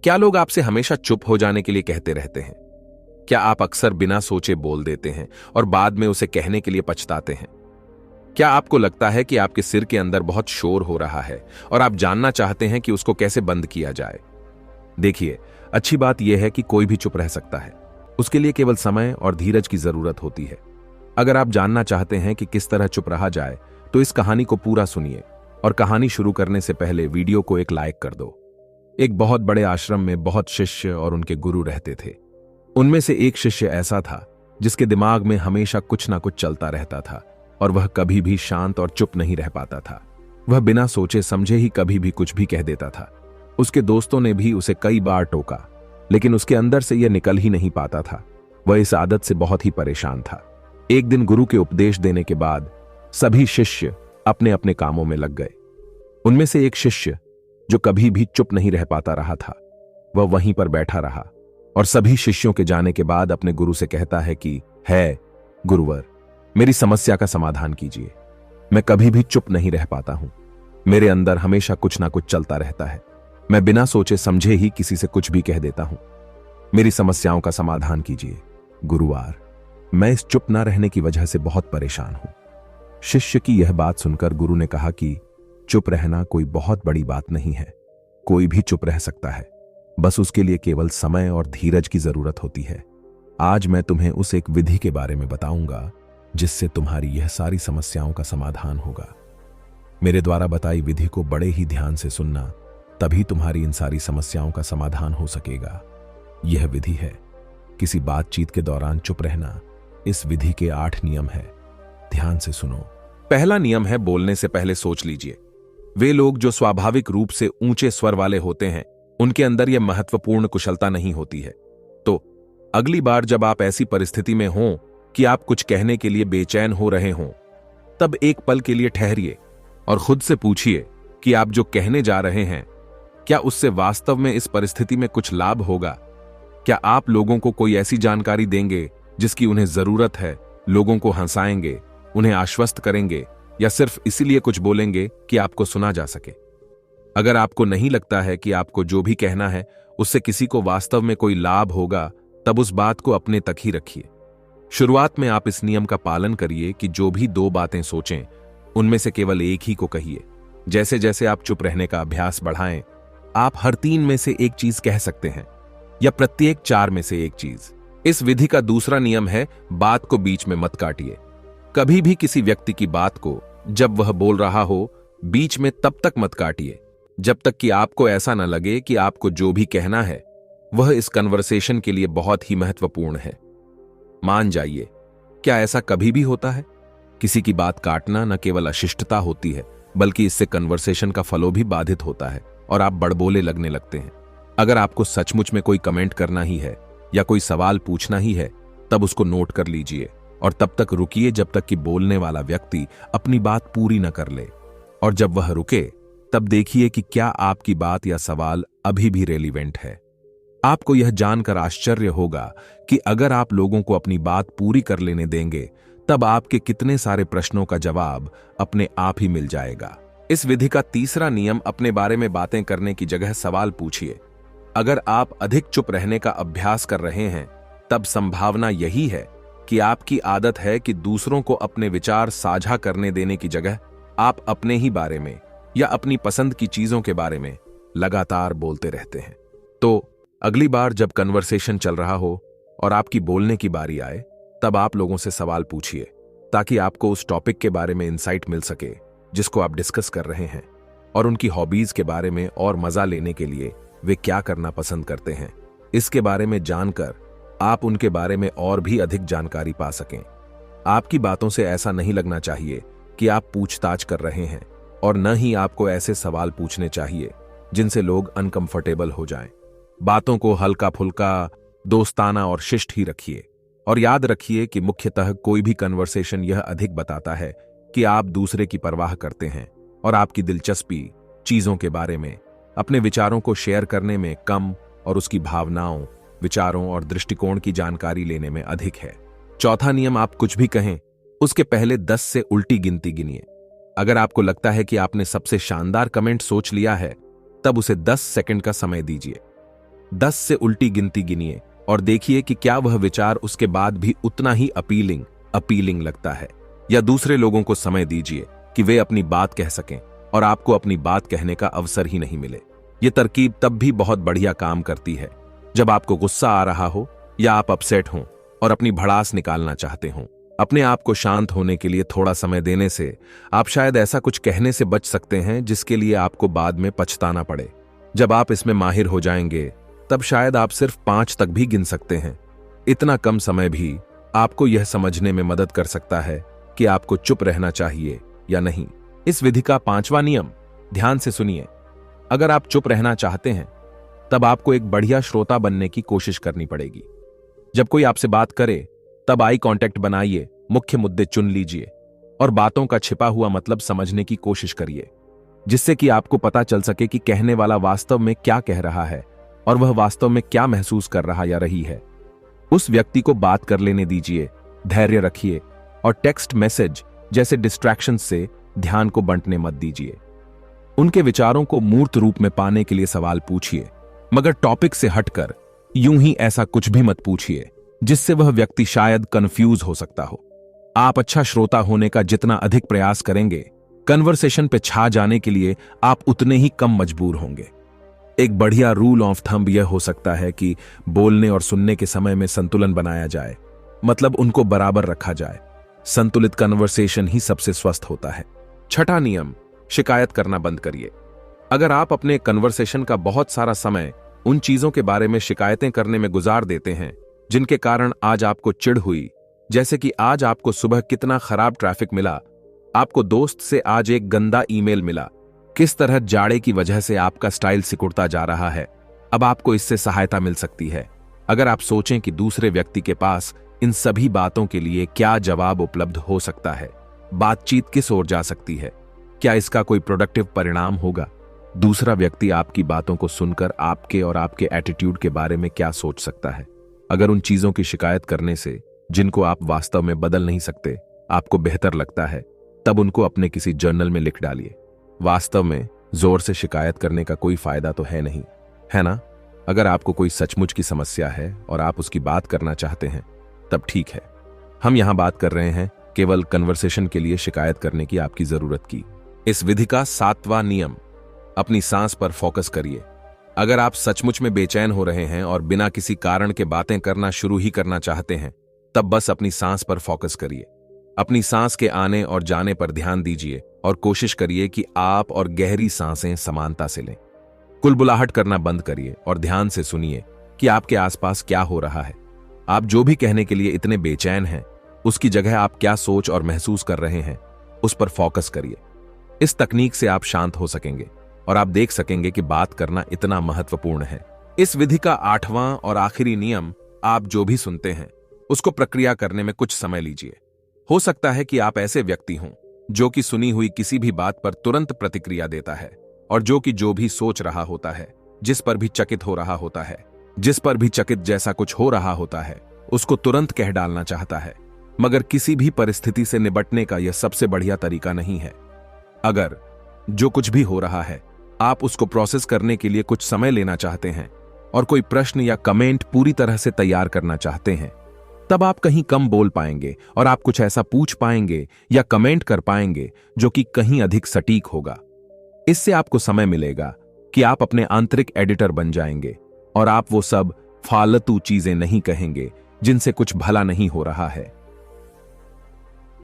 क्या लोग आपसे हमेशा चुप हो जाने के लिए कहते रहते हैं? क्या आप अक्सर बिना सोचे बोल देते हैं और बाद में उसे कहने के लिए पछताते हैं? क्या आपको लगता है कि आपके सिर के अंदर बहुत शोर हो रहा है और आप जानना चाहते हैं कि उसको कैसे बंद किया जाए? देखिए, अच्छी बात यह है कि कोई भी चुप रह सकता है। उसके लिए केवल समय और धीरज की जरूरत होती है। अगर आप जानना चाहते हैं कि किस तरह चुप रहा जाए, तो इस कहानी को पूरा सुनिए और कहानी शुरू करने से पहले वीडियो को एक लाइक कर दो। एक बहुत बड़े आश्रम में बहुत शिष्य और उनके गुरु रहते थे। उनमें से एक शिष्य ऐसा था जिसके दिमाग में हमेशा कुछ ना कुछ चलता रहता था और वह कभी भी शांत और चुप नहीं रह पाता था। वह बिना सोचे समझे ही कभी भी कुछ भी कह देता था। उसके दोस्तों ने भी उसे कई बार टोका, लेकिन उसके अंदर से यह निकल ही नहीं पाता था। वह इस आदत से बहुत ही परेशान था। एक दिन गुरु के उपदेश देने के बाद सभी शिष्य अपने अपने कामों में लग गए। उनमें से एक शिष्य जो कभी भी चुप नहीं रह पाता रहा था, वह वहीं पर बैठा रहा और सभी शिष्यों के जाने के बाद अपने गुरु से कहता है कि है गुरुवर, मेरी समस्या का समाधान कीजिए। मैं कभी भी चुप नहीं रह पाता हूं। मेरे अंदर हमेशा कुछ ना कुछ चलता रहता है। मैं बिना सोचे समझे ही किसी से कुछ भी कह देता हूं। मेरी समस्याओं का समाधान कीजिए गुरुवार। मैं इस चुप ना रहने की वजह से बहुत परेशान हूं। शिष्य की यह बात सुनकर गुरु ने कहा कि चुप रहना कोई बहुत बड़ी बात नहीं है। कोई भी चुप रह सकता है, बस उसके लिए केवल समय और धीरज की जरूरत होती है। आज मैं तुम्हें उस एक विधि के बारे में बताऊंगा जिससे तुम्हारी यह सारी समस्याओं का समाधान होगा। मेरे द्वारा बताई विधि को बड़े ही ध्यान से सुनना, तभी तुम्हारी इन सारी समस्याओं का समाधान हो सकेगा। यह विधि है किसी बातचीत के दौरान चुप रहना। इस विधि के 8 नियम है, ध्यान से सुनो। पहला नियम है, बोलने से पहले सोच लीजिए। वे लोग जो स्वाभाविक रूप से ऊंचे स्वर वाले होते हैं, उनके अंदर यह महत्वपूर्ण कुशलता नहीं होती है। तो अगली बार जब आप ऐसी परिस्थिति में हों कि आप कुछ कहने के लिए बेचैन हो रहे हों, तब एक पल के लिए ठहरिए और खुद से पूछिए कि आप जो कहने जा रहे हैं, क्या उससे वास्तव में इस परिस्थिति में कुछ लाभ होगा? क्या आप लोगों को कोई ऐसी जानकारी देंगे जिसकी उन्हें जरूरत है? लोगों को हंसाएंगे, उन्हें आश्वस्त करेंगे, या सिर्फ इसीलिए कुछ बोलेंगे कि आपको सुना जा सके? अगर आपको नहीं लगता है कि आपको जो भी कहना है उससे किसी को वास्तव में कोई लाभ होगा, तब उस बात को अपने तक ही रखिए। शुरुआत में आप इस नियम का पालन करिए कि जो भी 2 बातें सोचें, उनमें से केवल एक ही को कहिए। जैसे जैसे आप चुप रहने का अभ्यास बढ़ाएं, आप हर 3 में से एक चीज कह सकते हैं या प्रत्येक 4 में से एक चीज। इस विधि का दूसरा नियम है, बात को बीच में मत काटिए। कभी भी किसी व्यक्ति की बात को जब वह बोल रहा हो, बीच में तब तक मत काटिए जब तक कि आपको ऐसा न लगे कि आपको जो भी कहना है वह इस कन्वर्सेशन के लिए बहुत ही महत्वपूर्ण है। मान जाइए, क्या ऐसा कभी भी होता है? किसी की बात काटना न केवल अशिष्टता होती है, बल्कि इससे कन्वर्सेशन का फ्लो भी बाधित होता है और आप बड़बोले लगने लगते हैं। अगर आपको सचमुच में कोई कमेंट करना ही है या कोई सवाल पूछना ही है, तब उसको नोट कर लीजिए और तब तक रुकिए जब तक कि बोलने वाला व्यक्ति अपनी बात पूरी न कर ले। और जब वह रुके, तब देखिए कि क्या आपकी बात या सवाल अभी भी रेलिवेंट है। आपको यह जानकर आश्चर्य होगा कि अगर आप लोगों को अपनी बात पूरी कर लेने देंगे, तब आपके कितने सारे प्रश्नों का जवाब अपने आप ही मिल जाएगा। इस विधि का तीसरा नियम, अपने बारे में बातें करने की जगह सवाल पूछिए। अगर आप अधिक चुप रहने का अभ्यास कर रहे हैं, तब संभावना यही है कि आपकी आदत है कि दूसरों को अपने विचार साझा करने देने की जगह आप अपने ही बारे में या अपनी पसंद की चीजों के बारे में लगातार बोलते रहते हैं। तो अगली बार जब कन्वर्सेशन चल रहा हो और आपकी बोलने की बारी आए, तब आप लोगों से सवाल पूछिए ताकि आपको उस टॉपिक के बारे में इंसाइट मिल सके जिसको आप डिस्कस कर रहे हैं, और उनकी हॉबीज के बारे में और मजा लेने के लिए वे क्या करना पसंद करते हैं, इसके बारे में जानकर आप उनके बारे में और भी अधिक जानकारी पा सकें। आपकी बातों से ऐसा नहीं लगना चाहिए कि आप पूछताछ कर रहे हैं, और न ही आपको ऐसे सवाल पूछने चाहिए जिनसे लोग अनकंफर्टेबल हो जाएं। बातों को हल्का फुल्का, दोस्ताना और शिष्ट ही रखिए, और याद रखिए कि मुख्यतः कोई भी कन्वर्सेशन यह अधिक बताता है कि आप दूसरे की परवाह करते हैं और आपकी दिलचस्पी चीजों के बारे में, अपने विचारों को शेयर करने में कम और उसकी भावनाओं, विचारों और दृष्टिकोण की जानकारी लेने में अधिक है। चौथा नियम, आप कुछ भी कहें उसके पहले 10 से उल्टी गिनती गिनिए। अगर आपको लगता है कि आपने सबसे शानदार कमेंट सोच लिया है, तब उसे 10 सेकंड का समय दीजिए। 10 से उल्टी गिनती गिनिए और देखिए कि क्या वह विचार उसके बाद भी उतना ही अपीलिंग लगता है, या दूसरे लोगों को समय दीजिए कि वे अपनी बात कह सकें और आपको अपनी बात कहने का अवसर ही नहीं मिले। ये तरकीब तब भी बहुत बढ़िया काम करती है जब आपको गुस्सा आ रहा हो या आप अपसेट हों और अपनी भड़ास निकालना चाहते हों। अपने आप को शांत होने के लिए थोड़ा समय देने से आप शायद ऐसा कुछ कहने से बच सकते हैं जिसके लिए आपको बाद में पछताना पड़े। जब आप इसमें माहिर हो जाएंगे तब शायद आप सिर्फ 5 तक भी गिन सकते हैं। इतना कम समय भी आपको यह समझने में मदद कर सकता है कि आपको चुप रहना चाहिए या नहीं। इस विधि का 5वां नियम ध्यान से सुनिए। अगर आप चुप रहना चाहते हैं तब आपको एक बढ़िया श्रोता बनने की कोशिश करनी पड़ेगी। जब कोई आपसे बात करे तब आई कांटेक्ट बनाइए, मुख्य मुद्दे चुन लीजिए और बातों का छिपा हुआ मतलब समझने की कोशिश करिए, जिससे कि आपको पता चल सके कि कहने वाला वास्तव में क्या कह रहा है और वह वास्तव में क्या महसूस कर रहा या रही है। उस व्यक्ति को बात कर लेने दीजिए, धैर्य रखिए और टेक्स्ट मैसेज जैसे डिस्ट्रैक्शन से ध्यान को बंटने मत दीजिए। उनके विचारों को मूर्त रूप में पाने के लिए सवाल पूछिए, मगर टॉपिक से हटकर यूं ही ऐसा कुछ भी मत पूछिए जिससे वह व्यक्ति शायद कंफ्यूज हो सकता हो। आप अच्छा श्रोता होने का जितना अधिक प्रयास करेंगे, कन्वर्सेशन पे छा जाने के लिए आप उतने ही कम मजबूर होंगे। एक बढ़िया रूल ऑफ थंब यह हो सकता है कि बोलने और सुनने के समय में संतुलन बनाया जाए, मतलब उनको बराबर रखा जाए। संतुलित कन्वर्सेशन ही सबसे स्वस्थ होता है। 6वां नियम, शिकायत करना बंद करिए। अगर आप अपने कन्वर्सेशन का बहुत सारा समय उन चीजों के बारे में शिकायतें करने में गुजार देते हैं जिनके कारण आज आपको चिढ़ हुई, जैसे कि आज आपको सुबह कितना खराब ट्रैफिक मिला, आपको दोस्त से आज एक गंदा ईमेल मिला, किस तरह जाड़े की वजह से आपका स्टाइल सिकुड़ता जा रहा है, अब आपको इससे सहायता मिल सकती है। अगर आप सोचें कि दूसरे व्यक्ति के पास इन सभी बातों के लिए क्या जवाब उपलब्ध हो सकता है, बातचीत किस ओर जा सकती है, क्या इसका कोई प्रोडक्टिव परिणाम होगा, दूसरा व्यक्ति आपकी बातों को सुनकर आपके और आपके एटीट्यूड के बारे में क्या सोच सकता है। अगर उन चीजों की शिकायत करने से जिनको आप वास्तव में बदल नहीं सकते आपको बेहतर लगता है, तब उनको अपने किसी जर्नल में लिख डालिए। वास्तव में जोर से शिकायत करने का कोई फायदा तो है नहीं, है ना? अगर आपको कोई सचमुच की समस्या है और आप उसकी बात करना चाहते हैं तब ठीक है। हम यहां बात कर रहे हैं केवल कन्वर्सेशन के लिए शिकायत करने की आपकी जरूरत की। इस विधि का 7वां नियम, अपनी सांस पर फोकस करिए। अगर आप सचमुच में बेचैन हो रहे हैं और बिना किसी कारण के बातें करना शुरू ही करना चाहते हैं, तब बस अपनी सांस पर फोकस करिए। अपनी सांस के आने और जाने पर ध्यान दीजिए और कोशिश करिए कि आप और गहरी सांसें समानता से लें। कुलबुलाहट करना बंद करिए और ध्यान से सुनिए कि आपके आसपास क्या हो रहा है। आप जो भी कहने के लिए इतने बेचैन हैं, उसकी जगह आप क्या सोच और महसूस कर रहे हैं, उस पर फोकस करिए। इस तकनीक से आप शांत हो सकेंगे और आप देख सकेंगे कि बात करना इतना महत्वपूर्ण है। इस विधि का 8वां और आखिरी नियम, आप जो भी सुनते हैं उसको प्रक्रिया करने में कुछ समय लीजिए। हो सकता है कि आप ऐसे व्यक्ति हों जो कि सुनी हुई किसी भी बात पर तुरंत प्रतिक्रिया देता है और जो भी सोच रहा होता है, जिस पर भी चकित हो रहा होता है, जिस पर भी चकित जैसा कुछ हो रहा होता है, उसको तुरंत कह डालना चाहता है। मगर किसी भी परिस्थिति से निपटने का यह सबसे बढ़िया तरीका नहीं है। अगर जो कुछ भी हो रहा है आप उसको प्रोसेस करने के लिए कुछ समय लेना चाहते हैं और कोई प्रश्न या कमेंट पूरी तरह से तैयार करना चाहते हैं, तब आप कहीं कम बोल पाएंगे और आप कुछ ऐसा पूछ पाएंगे या कमेंट कर पाएंगे जो कि कहीं अधिक सटीक होगा। इससे आपको समय मिलेगा कि आप अपने आंतरिक एडिटर बन जाएंगे और आप वो सब फालतू चीजें नहीं कहेंगे जिनसे कुछ भला नहीं हो रहा है।